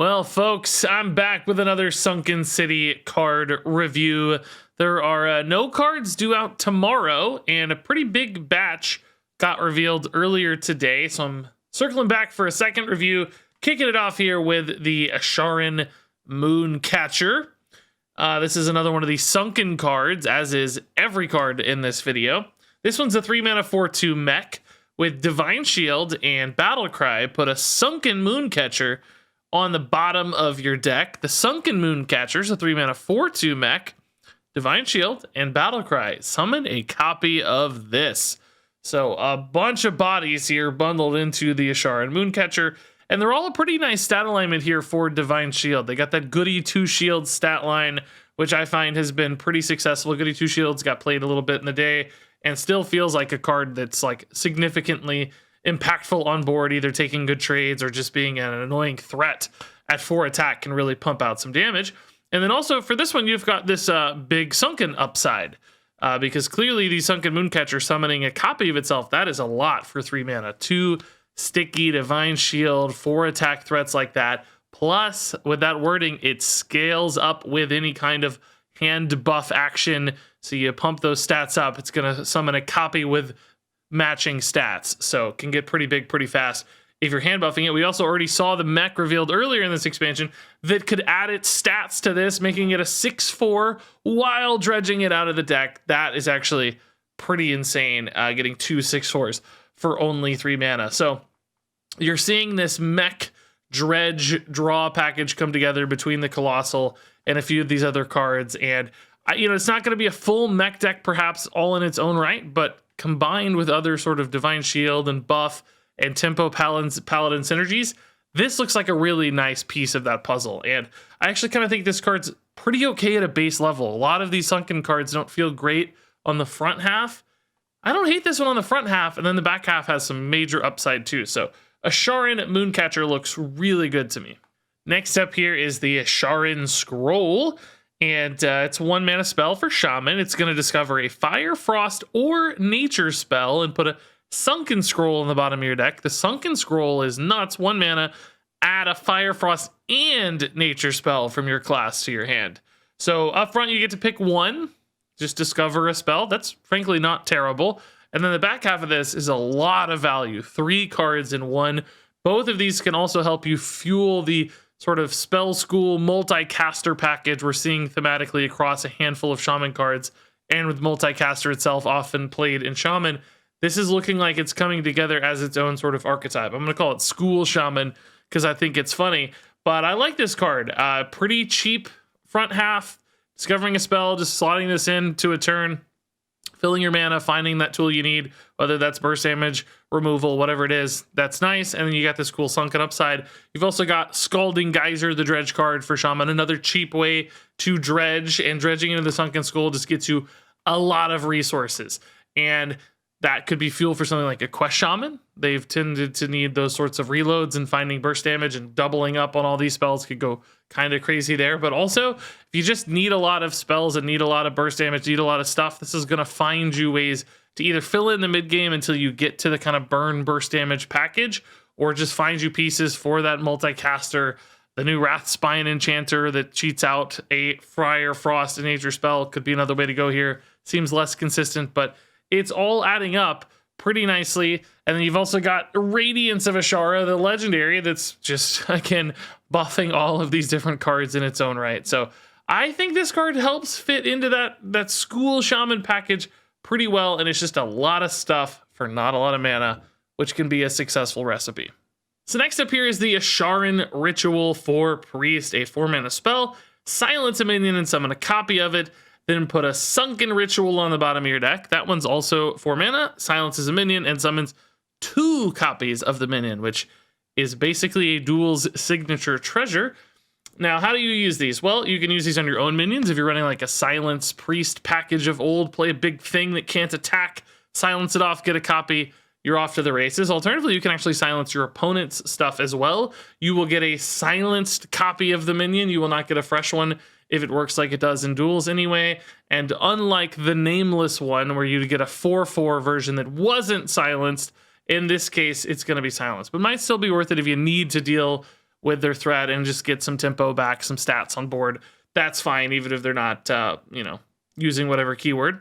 Well, folks, I'm back with another Sunken City card review. There are no cards due out tomorrow, and a pretty big batch got revealed earlier today. So I'm circling back for a second review, kicking it off here with the Asharan Mooncatcher. This is another one of these sunken cards, as is every card in this video. This one's a 3-mana 4/2 mech with Divine Shield and Battle Cry. Put a Sunken Mooncatcher on the bottom of your deck. The Sunken Mooncatcher is a 3-mana 4/2 mech, Divine Shield, and Battle Cry. Summon a copy of this. So a bunch of bodies here bundled into the Asharan Mooncatcher, and they're all a pretty nice stat alignment here for Divine Shield. They got that Goody 2 Shield stat line, which I find has been pretty successful. Goody 2 Shields got played a little bit in the day, and still feels like a card that's like significantly impactful on board, either taking good trades or just being an annoying threat at 4 attack can really pump out some damage. And then also for this one, you've got this big sunken upside, because clearly the Sunken Mooncatcher summoning a copy of itself, that is a lot for 3 mana. 2 sticky Divine Shield, 4 attack threats like that. Plus, with that wording, it scales up with any kind of hand buff action. So you pump those stats up, it's going to summon a copy with matching stats. So it can get pretty big pretty fast if you're hand buffing it. We also already saw the mech revealed earlier in this expansion that could add its stats to this, making it a 6/4 while dredging it out of the deck. That is actually pretty insane, getting 2 6/4s for only 3 mana. So you're seeing this mech dredge draw package come together between the Colossal and a few of these other cards. And, it's not going to be a full mech deck perhaps all in its own right, but combined with other sort of Divine Shield and buff and tempo paladin synergies, this looks like a really nice piece of that puzzle. And I actually kind of think this card's pretty okay at a base level. A lot of these sunken cards don't feel great on the front half. I don't hate this one on the front half, and then the back half has some major upside too. So Asharan Mooncatcher looks really good to me. Next up here is the Asharan Scroll, and it's 1 mana spell for Shaman. It's going to discover a Fire, Frost, or Nature spell and put a Sunken Scroll on the bottom of your deck. The Sunken Scroll is nuts. 1 mana, add a Fire, Frost, and Nature spell from your class to your hand. So up front, you get to pick 1. Just discover a spell. That's frankly not terrible. And then the back half of this is a lot of value. 3 cards in 1. Both of these can also help you fuel the sort of spell school multi-caster package we're seeing thematically across a handful of Shaman cards, and with multi-caster itself often played in Shaman. This is looking like it's coming together as its own sort of archetype. I'm going to call it School Shaman because I think it's funny, but I like this card. Pretty cheap front half, discovering a spell, just slotting this into a turn, filling your mana, finding that tool you need, whether that's burst damage, removal, whatever it is, that's nice. And then you got this cool sunken upside. You've also got Scalding Geyser, the dredge card for Shaman, another cheap way to dredge, and dredging into the Sunken Skull just gets you a lot of resources. And that could be fuel for something like a Quest Shaman. They've tended to need those sorts of reloads, and finding burst damage and doubling up on all these spells could go kind of crazy there. But also, if you just need a lot of spells and need a lot of burst damage, need a lot of stuff, this is going to find you ways to either fill in the mid game until you get to the kind of burn burst damage package, or just find you pieces for that multi-caster. The new Wrathspine Enchanter that cheats out a Fire, Frost, and Nature spell could be another way to go here. Seems less consistent, but it's all adding up pretty nicely. And then you've also got Radiance of Ashara, the legendary, that's just, again, buffing all of these different cards in its own right. So I think this card helps fit into that School Shaman package pretty well, and it's just a lot of stuff for not a lot of mana, which can be a successful recipe. So next up here is the Asharan Ritual for Priest, a 4-mana spell. Silence a minion and summon a copy of it. Then put a Sunken Ritual on the bottom of your deck. That one's also 4 mana, silences a minion, and summons 2 copies of the minion, which is basically a duel's signature treasure. Now, how do you use these? Well, you can use these on your own minions. If you're running like a Silence Priest package of old, play a big thing that can't attack, silence it off, get a copy, you're off to the races. Alternatively, you can actually silence your opponent's stuff as well. You will get a silenced copy of the minion. You will not get a fresh one if it works like it does in duels anyway. And unlike the Nameless one, where you get a 4/4 version that wasn't silenced, in this case, it's going to be silenced. But might still be worth it if you need to deal with their threat and just get some tempo back, some stats on board. That's fine, even if they're not, using whatever keyword.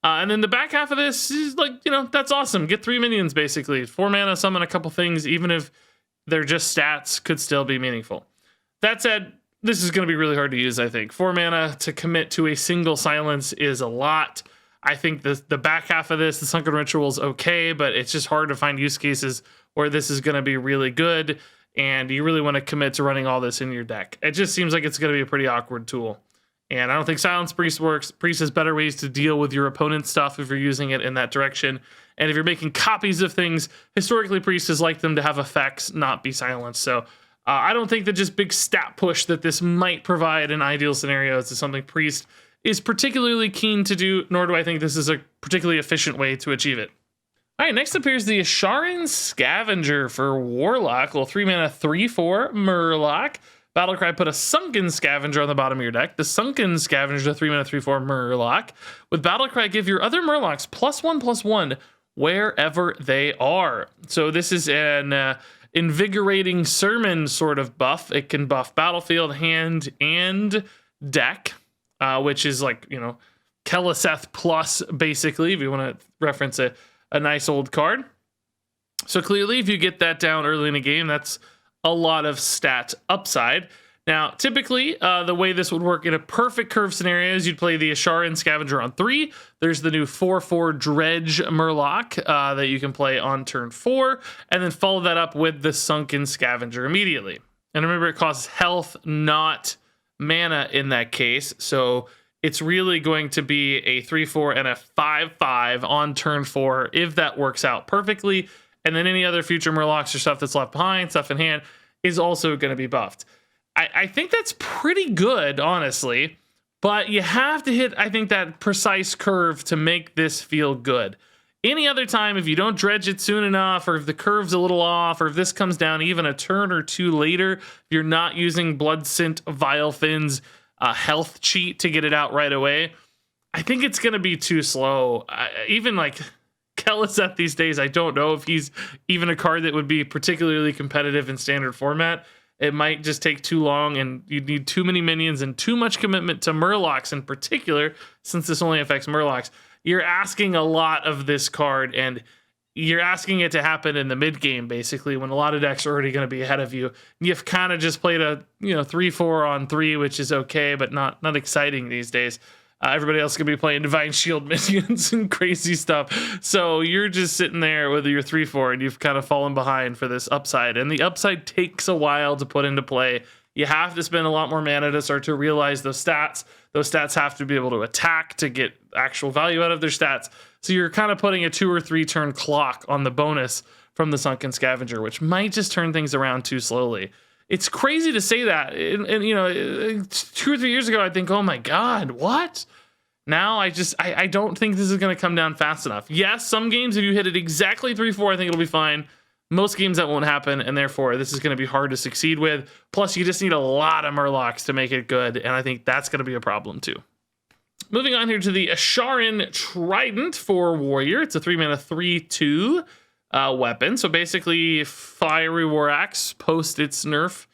And then the back half of this is like, that's awesome. Get 3 minions, basically. 4 mana, summon a couple things, even if they're just stats, could still be meaningful. That said, this is going to be really hard to use, I think. 4 mana to commit to a single silence is a lot. I think the back half of this, the Sunken Ritual, is okay, but it's just hard to find use cases where this is going to be really good, and you really want to commit to running all this in your deck. It just seems like it's going to be a pretty awkward tool. And I don't think Silence Priest works. Priest has better ways to deal with your opponent's stuff if you're using it in that direction. And if you're making copies of things, historically Priest has liked them to have effects, not be silenced. So I don't think that just big stat push that this might provide in ideal scenarios is something Priest is particularly keen to do, nor do I think this is a particularly efficient way to achieve it. All right, next appears the Asharan Scavenger for Warlock. Little 3 mana 3/4 Murloc. Battlecry put a Sunken Scavenger on the bottom of your deck. The Sunken Scavenger is a 3 mana 3/4 Murloc. With Battlecry, give your other Murlocs +1/+1 wherever they are. So this is an invigorating sermon sort of buff. It can buff battlefield, hand, and deck, which is like, Keleseth plus, basically, if you want to reference a nice old card. So clearly, if you get that down early in the game, that's a lot of stat upside. Now, typically, the way this would work in a perfect curve scenario is you'd play the Asharan Scavenger on 3. There's the new 4/4 Dredge Murloc that you can play on turn 4, and then follow that up with the Sunken Scavenger immediately. And remember, it costs health, not mana in that case. So it's really going to be a 3/4 and a 5/5 on turn 4 if that works out perfectly. And then any other future Murlocs or stuff that's left behind, stuff in hand, is also going to be buffed. I think that's pretty good, honestly. But you have to hit, I think, that precise curve to make this feel good. Any other time, if you don't dredge it soon enough, or if the curve's a little off, or if this comes down even a turn or two later, if you're not using Bloodscent Vilefin's health cheat to get it out right away, I think it's going to be too slow. Even like Keleseth these days, I don't know if he's even a card that would be particularly competitive in standard format. It might just take too long, and you'd need too many minions and too much commitment to Murlocs in particular, since this only affects Murlocs. You're asking a lot of this card, and you're asking it to happen in the mid game, basically, when a lot of decks are already going to be ahead of you. You've kind of just played a 3/4 on 3, which is okay, but not exciting these days. Everybody else could be playing Divine Shield minions and crazy stuff. So you're just sitting there with your 3/4, and you've kind of fallen behind for this upside. And the upside takes a while to put into play. You have to spend a lot more mana to start to realize those stats. Those stats have to be able to attack to get actual value out of their stats. So you're kind of putting a 2 or 3 turn clock on the bonus from the Sunken Scavenger, which might just turn things around too slowly. It's crazy to say that. And 2 or 3 years ago, I'd think, oh my God, what? Now I don't think this is going to come down fast enough. Yes, some games, if you hit it exactly 3/4, I think it'll be fine. Most games that won't happen, and therefore this is going to be hard to succeed with. Plus, you just need a lot of Murlocs to make it good, and I think that's going to be a problem too. Moving on here to the Asharan Trident for Warrior. It's a 3 mana 3/2 weapon. So basically, Fiery War Axe post its nerf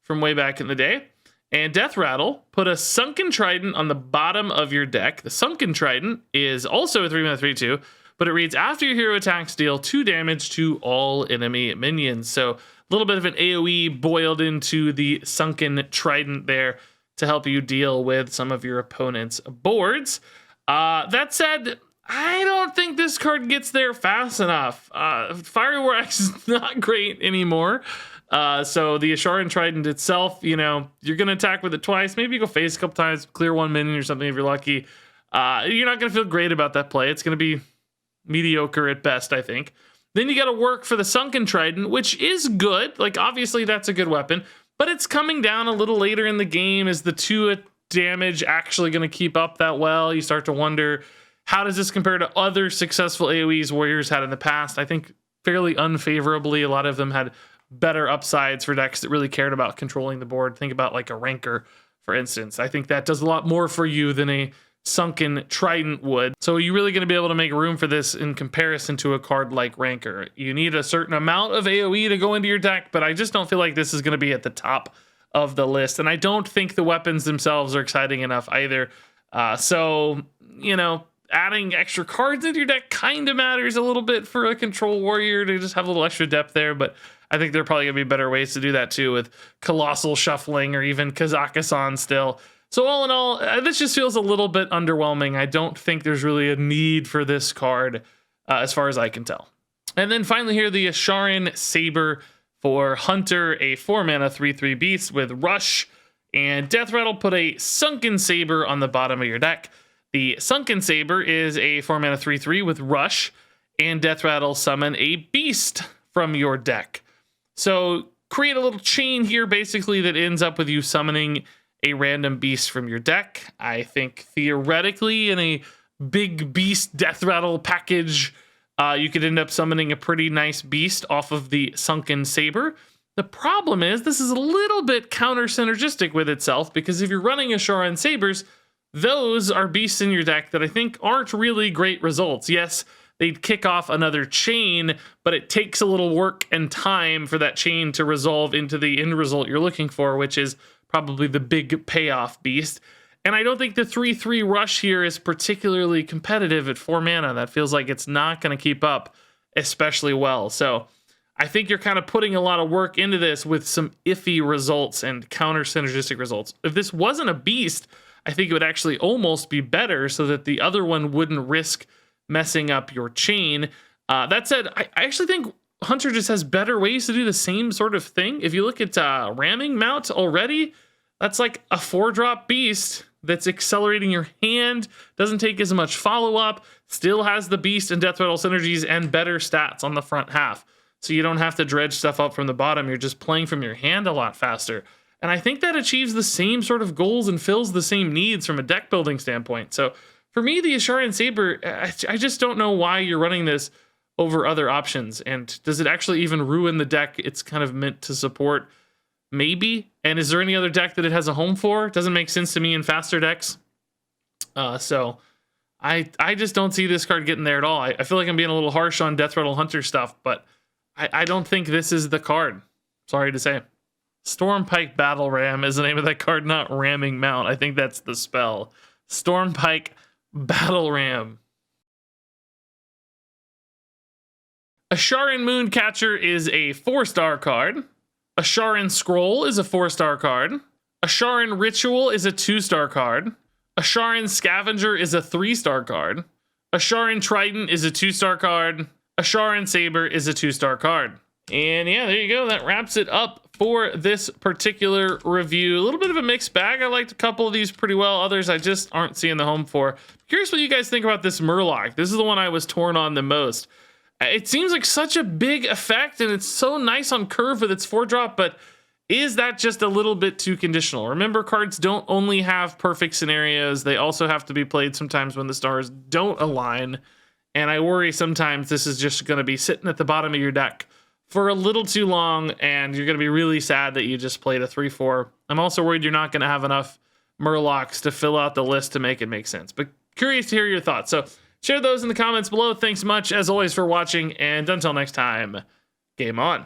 from way back in the day. And Death Rattle, put a Sunken Trident on the bottom of your deck. The Sunken Trident is also a 3 mana 3/2, but it reads, after your hero attacks, deal 2 damage to all enemy minions. So a little bit of an AoE boiled into the Sunken Trident there to help you deal with some of your opponent's boards. That said, I don't think this card gets there fast enough. Fiery War Axe is not great anymore. So the Asharan Trident itself, you're going to attack with it twice. Maybe you go face a couple times, clear 1 minion or something if you're lucky. You're not going to feel great about that play. It's going to be mediocre at best, I think. Then you got to work for the Sunken Trident, which is good. Like, obviously, that's a good weapon. But it's coming down a little later in the game. Is the 2 damage actually going to keep up that well? You start to wonder, how does this compare to other successful AoEs Warriors had in the past? I think fairly unfavorably. A lot of them had better upsides for decks that really cared about controlling the board. Think about like a Ranker, for instance. I think that does a lot more for you than a Sunken Trident would. So are you really going to be able to make room for this in comparison to a card like Rancor? You need a certain amount of AoE to go into your deck, but I just don't feel like this is going to be at the top of the list. And I don't think the weapons themselves are exciting enough either. So, you know, adding extra cards into your deck kind of matters a little bit for a control warrior to just have a little extra depth there, but I think there are probably going to be better ways to do that too, with Colossal Shuffling or even Kazakhstan still. So all in all, this just feels a little bit underwhelming. I don't think there's really a need for this card as far as I can tell. And then finally here, the Asharan Saber for Hunter, a 4-mana 3/3 beast with Rush, and Death Rattle put a Sunken Saber on the bottom of your deck. The Sunken Saber is a 4-mana 3/3 with Rush, and Death Rattle summon a beast from your deck. So create a little chain here, basically, that ends up with you summoning a random beast from your deck. I think theoretically in a big beast Death Rattle package, you could end up summoning a pretty nice beast off of the Sunken Saber. The problem is this is a little bit counter-synergistic with itself, because if you're running Asharan Sabers, those are beasts in your deck that I think aren't really great results. Yes, they'd kick off another chain, but it takes a little work and time for that chain to resolve into the end result you're looking for, which is probably the big payoff beast. And I don't think the 3/3 Rush here is particularly competitive at 4 mana. That feels like it's not going to keep up especially well. So I think you're kind of putting a lot of work into this with some iffy results and counter-synergistic results. If this wasn't a beast, I think it would actually almost be better so that the other one wouldn't risk messing up your chain. That said, I actually think Hunter just has better ways to do the same sort of thing. If you look at Ramming Mount already, that's like a 4-drop beast that's accelerating your hand, doesn't take as much follow-up, still has the beast and Death Rattle synergies and better stats on the front half. So you don't have to dredge stuff up from the bottom. You're just playing from your hand a lot faster. And I think that achieves the same sort of goals and fills the same needs from a deck building standpoint. So for me, the Asharan Saber, I just don't know why you're running this over other options. And does it actually even ruin the deck it's kind of meant to support? Maybe. And is there any other deck that it has a home for? It doesn't make sense to me in faster decks. So I just don't see this card getting there at all. I feel like I'm being a little harsh on Death Rattle Hunter stuff, but I don't think this is the card. Sorry to say. Stormpike Battle Ram is the name of that card, not Ramming Mount. I think that's the spell. Stormpike Battle Ram. Asharan Mooncatcher is a 4-star card. Asharan Scroll is a 4-star card. Asharan Ritual is a 2-star card. Asharan Scavenger is a 3-star card. Asharan Trident is a 2-star card. Asharan Saber is a 2-star card. And yeah, there you go. That wraps it up for this particular review. A little bit of a mixed bag. I liked a couple of these pretty well. Others I just aren't seeing the home for. Curious what you guys think about this Murloc. This is the one I was torn on the most. It seems like such a big effect, and it's so nice on curve with its 4-drop, but is that just a little bit too conditional? Remember, cards don't only have perfect scenarios. They also have to be played sometimes when the stars don't align. And I worry sometimes this is just going to be sitting at the bottom of your deck for a little too long, and you're going to be really sad that you just played a 3/4. I'm also worried you're not going to have enough Murlocs to fill out the list to make it make sense. But curious to hear your thoughts. So share those in the comments below. Thanks much, as always, for watching, and until next time, game on.